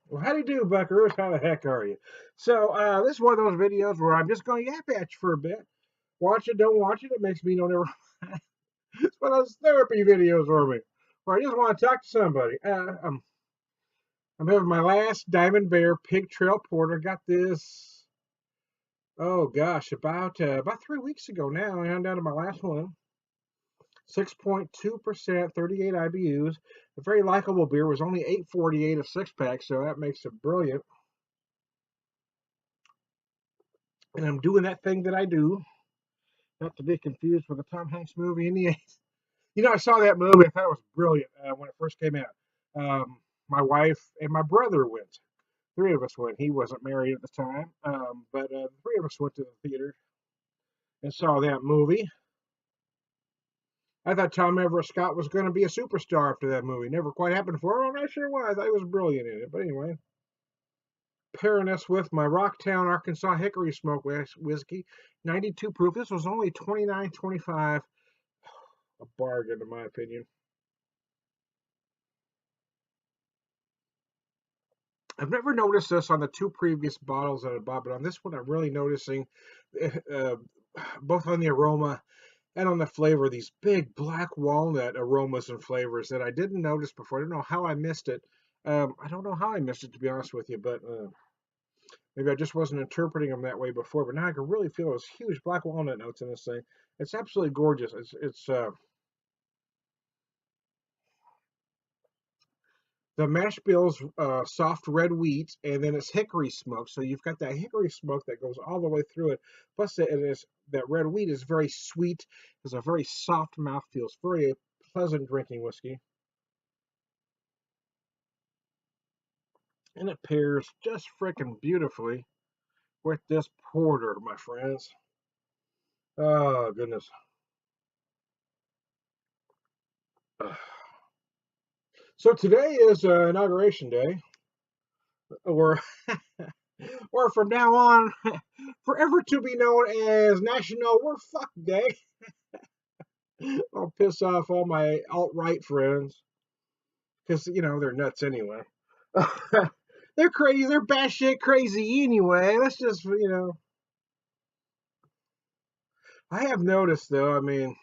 Well, how do you do, Buckers? How the heck are you? So, this is one of those videos where I'm just going to yap at you for a bit. Watch it, don't watch it. It makes me don't ever. It's one of those therapy videos for me, where I just want to talk to somebody. I'm having my last Diamond Bear Pig Trail Porter. Got this. Oh gosh, about 3 weeks ago now. I'm down to my last one. 6.2%, 38 IBUs. A very likable beer. Was only 8.48 a six pack, so that makes it brilliant. And I'm doing that thing that I do, not to be confused with the Tom Hanks movie in the 80s. I saw that movie. I thought it was brilliant when it first came out. My wife and my brother went. Three of us went. He wasn't married at the time, but three of us went to the theater and saw that movie. I thought Tom Everett Scott was going to be a superstar after that movie. Never quite happened for him. I sure was. I thought he was brilliant in it. But anyway, pairing this with my Rocktown, Arkansas Hickory Smoke whiskey, 92 proof. This was only 29.25, a bargain in my opinion. I've never noticed this on the two previous bottles that I bought, but on this one, I'm really noticing uh, both on the aroma and on the flavor these big black walnut aromas and flavors that I didn't notice before. I don't know how I missed it. I don't know how I missed it, to be honest with you, but maybe I just wasn't interpreting them that way before. But now I can really feel those huge black walnut notes in this thing. It's absolutely gorgeous. It's the mash bill's soft red wheat, and then it's hickory smoke. So you've got that hickory smoke that goes all the way through it. Plus, that red wheat is very sweet. Has a very soft mouthfeel. It's very pleasant drinking whiskey, and it pairs just frickin' beautifully with this porter, my friends. Oh goodness. So today is inauguration day, or or from now on, forever to be known as National We're Fucked Day. I'll piss off all my alt-right friends because they're nuts anyway. They're crazy. They're batshit crazy anyway. Let's just I have noticed though. I mean,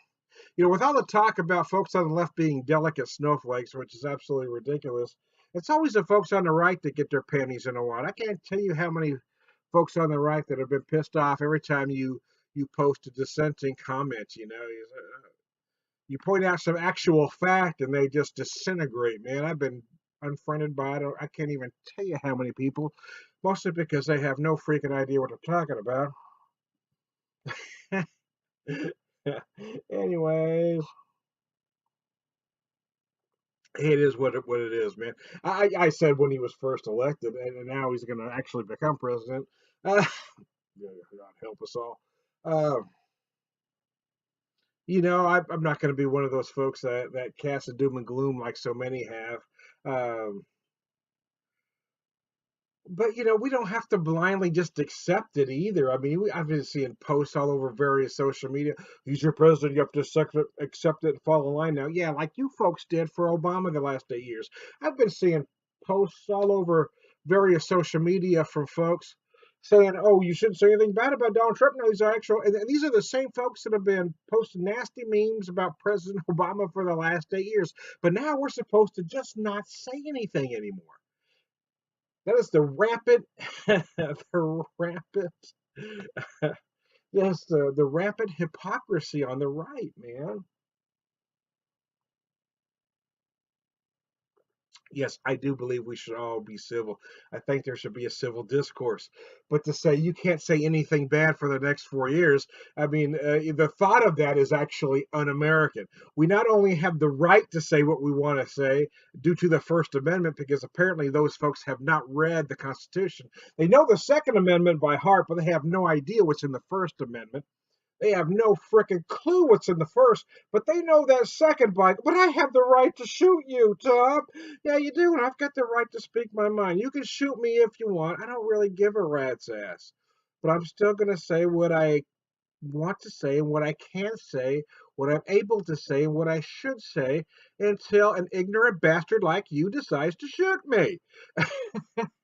with all the talk about folks on the left being delicate snowflakes, which is absolutely ridiculous, it's always the folks on the right that get their panties in a wad. I can't tell you how many folks on the right that have been pissed off every time you post a dissenting comment. You point out some actual fact and they just disintegrate, man. I've been unfriended by I can't even tell you how many people, mostly because they have no freaking idea what they're talking about. Anyways, it is what it is, man. I said when he was first elected, and now he's going to actually become president. God help us all. Uh, I'm not going to be one of those folks that casts a doom and gloom like so many have. Um, but we don't have to blindly just accept it either. I mean, I've been seeing posts all over various social media. He's your president. You have to accept it and fall in line now. Yeah, like you folks did for Obama the last 8 years. I've been seeing posts all over various social media from folks saying, "Oh, you shouldn't say anything bad about Donald Trump." No, these are actual, and these are the same folks that have been posting nasty memes about President Obama for the last 8 years. But now we're supposed to just not say anything anymore. That is the rampant, the rampant, yes, the rampant hypocrisy on the right, man. Yes, I do believe we should all be civil. I think there should be a civil discourse. But to say you can't say anything bad for the next 4 years, I mean, the thought of that is actually un American. We not only have the right to say what we want to say due to the First Amendment, because apparently those folks have not read the Constitution. They know the Second Amendment by heart, but they have no idea what's in the First Amendment. They have no frickin' clue what's in the first, but they know that second bite. But I have the right to shoot you, Tom. Yeah, you do, and I've got the right to speak my mind. You can shoot me if you want. I don't really give a rat's ass. But I'm still going to say what I want to say and what I can say, what I'm able to say and what I should say until an ignorant bastard like you decides to shoot me.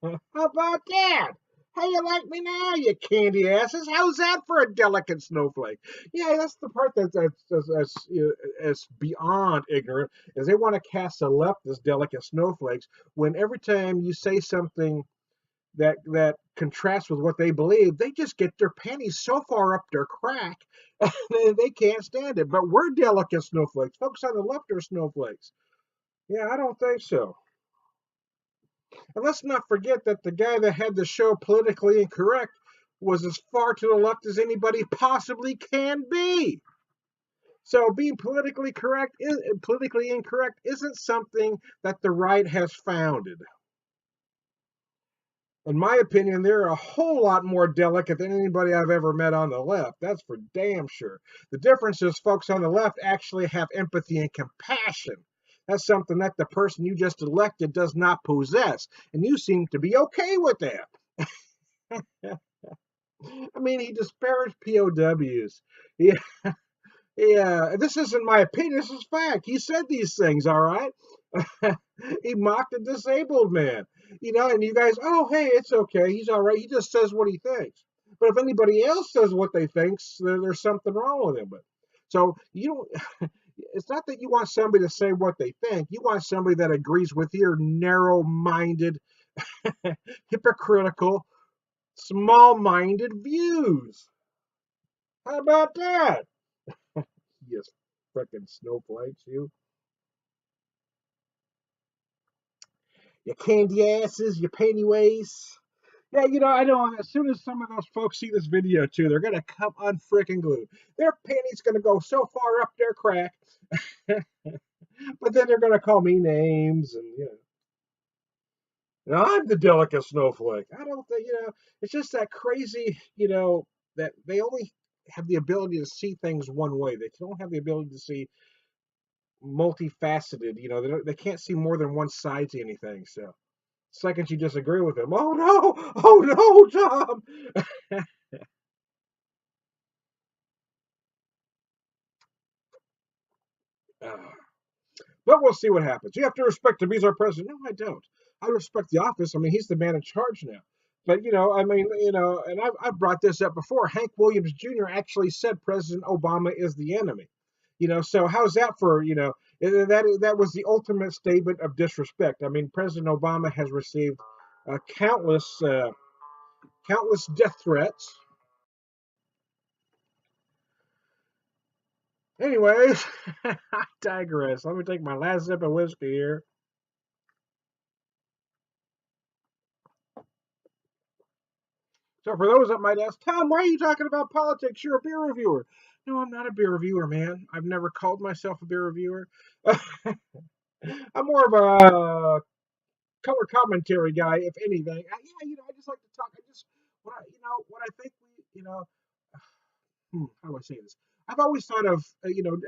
How about that? How you like me now, you candy asses? How's that for a delicate snowflake? Yeah, that's the part that's beyond ignorant, is they want to cast a leftist delicate snowflakes when every time you say something that contrasts with what they believe, they just get their panties so far up their crack they can't stand it. But we're delicate snowflakes. Folks on the left are snowflakes. Yeah, I don't think so. And let's not forget that the guy that had the show Politically Incorrect was as far to the left as anybody possibly can be. So being politically incorrect isn't something that the right has founded. In my opinion, they're a whole lot more delicate than anybody I've ever met on the left. That's for damn sure. The difference is folks on the left actually have empathy and compassion. That's something that the person you just elected does not possess. And you seem to be okay with that. I mean, he disparaged POWs. Yeah, yeah. This isn't my opinion. This is fact. He said these things, all right? He mocked a disabled man, and you guys, oh, hey, it's okay. He's all right. He just says what he thinks. But if anybody else says what they think, there's something wrong with him. But so you don't. It's not that you want somebody to say what they think. You want somebody that agrees with your narrow-minded, hypocritical, small-minded views. How about that? You frickin' snowflakes, you candy asses, you pennyways. Yeah, I know as soon as some of those folks see this video too, they're gonna come unfrickin' glued. Their panties gonna go so far up their crack, but then they're gonna call me names and I'm the delicate snowflake. I don't think it's just that crazy, that they only have the ability to see things one way. They don't have the ability to see multifaceted. They can't see more than one side to anything. So second you disagree with them, oh no, oh no, Tom. Uh, but we'll see what happens. You have to respect him. He's our president. No, I don't. I respect the office. I mean, he's the man in charge now. But I mean, and I've brought this up before. Hank Williams Jr. actually said President Obama is the enemy. So how's that for that was the ultimate statement of disrespect. I mean, President Obama has received countless death threats. Anyways, I digress. Let me take my last sip of whiskey here. So for those that might ask, Tom, why are you talking about politics? You're a beer reviewer. No, I'm not a beer reviewer, man. I've never called myself a beer reviewer. I'm more of a color commentary guy, if anything. I just like to talk. I just what I think how do I say this? I've always thought of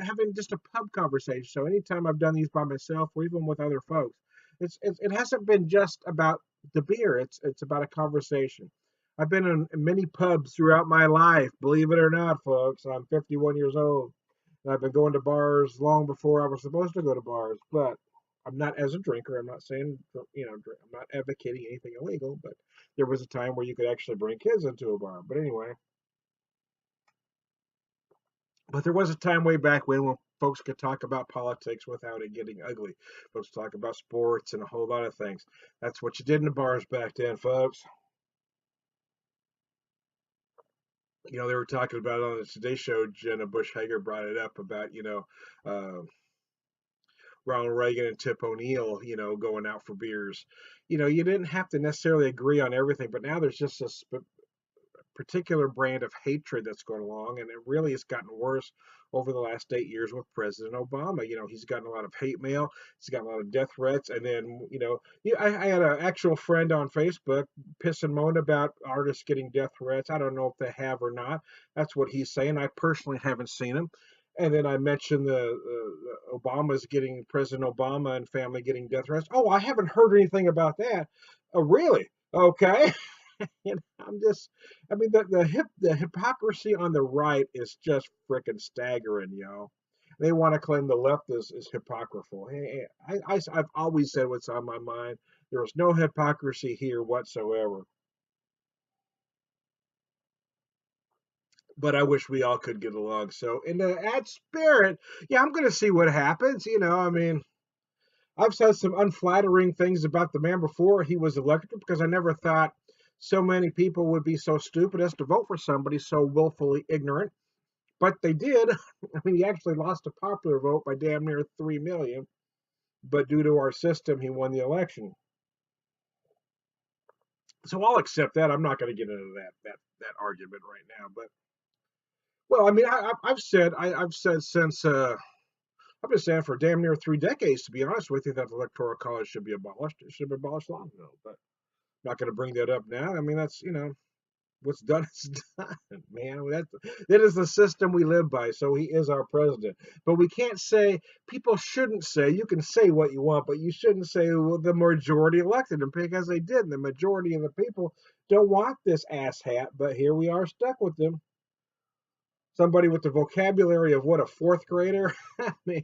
having just a pub conversation. So anytime I've done these by myself or even with other folks, it hasn't been just about the beer. It's about a conversation. I've been in many pubs throughout my life. Believe it or not, folks, I'm 51 years old, and I've been going to bars long before I was supposed to go to bars. But I'm not as a drinker. I'm not saying I'm not advocating anything illegal. But there was a time where you could actually bring kids into a bar. But anyway. But there was a time way back when folks could talk about politics without it getting ugly. Folks talk about sports and a whole lot of things. That's what you did in the bars back then, folks. They were talking about it on the Today Show. Jenna Bush Hager brought it up about, uh, Ronald Reagan and Tip O'Neill, going out for beers. You didn't have to necessarily agree on everything, but now there's just a particular brand of hatred that's going along, and it really has gotten worse over the last 8 years with President Obama. He's gotten a lot of hate mail, he's got a lot of death threats, and then I had an actual friend on Facebook piss and moan about artists getting death threats. I don't know if they have or not. That's what he's saying. I personally haven't seen them. And then I mentioned the Obama's getting President Obama and family getting death threats. Oh, I haven't heard anything about that. Oh, really? Okay. You know, I mean, the hypocrisy on the right is just freaking staggering, yo. They want to claim the left is hypocritical. Hey, I've always said what's on my mind. There is no hypocrisy here whatsoever. But I wish we all could get along. So, in that spirit, yeah, I'm going to see what happens. I mean, I've said some unflattering things about the man before he was elected because I never thought so many people would be so stupid as to vote for somebody so willfully ignorant. But they did. I mean, he actually lost a popular vote by damn near 3 million. But due to our system, he won the election. So I'll accept that. I'm not going to get into that argument right now. But well, I mean, I've said since I've been saying for damn near 3 decades, to be honest with you, that the electoral college should be abolished. It should be abolished long ago. But I'm not going to bring that up now. I mean, that's what's done is done, man. That is the system we live by. So he is our president. But we can't say, people shouldn't say, you can say what you want, but you shouldn't say, well, the majority elected him, because they did. And the majority of the people don't want this ass hat, but here we are stuck with them. Somebody with the vocabulary of what, a fourth grader? I mean,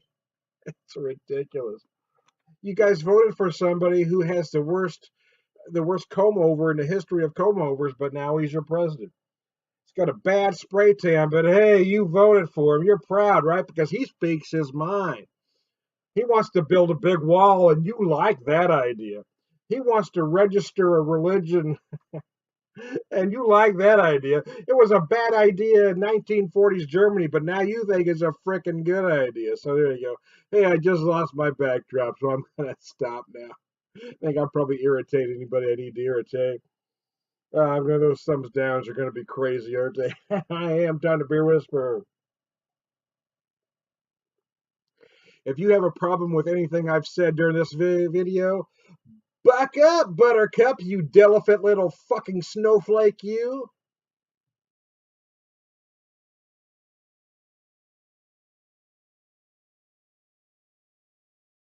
it's ridiculous. You guys voted for somebody who has the worst comb over in the history of comb overs, but now he's your president. He's got a bad spray tan, but hey, you voted for him. You're proud, right? Because he speaks his mind. He wants to build a big wall, and you like that idea. He wants to register a religion, and you like that idea. It was a bad idea in 1940s Germany, but now you think it's a freaking good idea. So there you go. Hey, I just lost my backdrop, so I'm going to stop now. I think I'll probably irritate anybody I need to irritate. I'm going to, those thumbs downs are going to be crazy, aren't they? I am time to beer whisper. If you have a problem with anything I've said during this video, buck up, Buttercup, you delicate little fucking snowflake, you.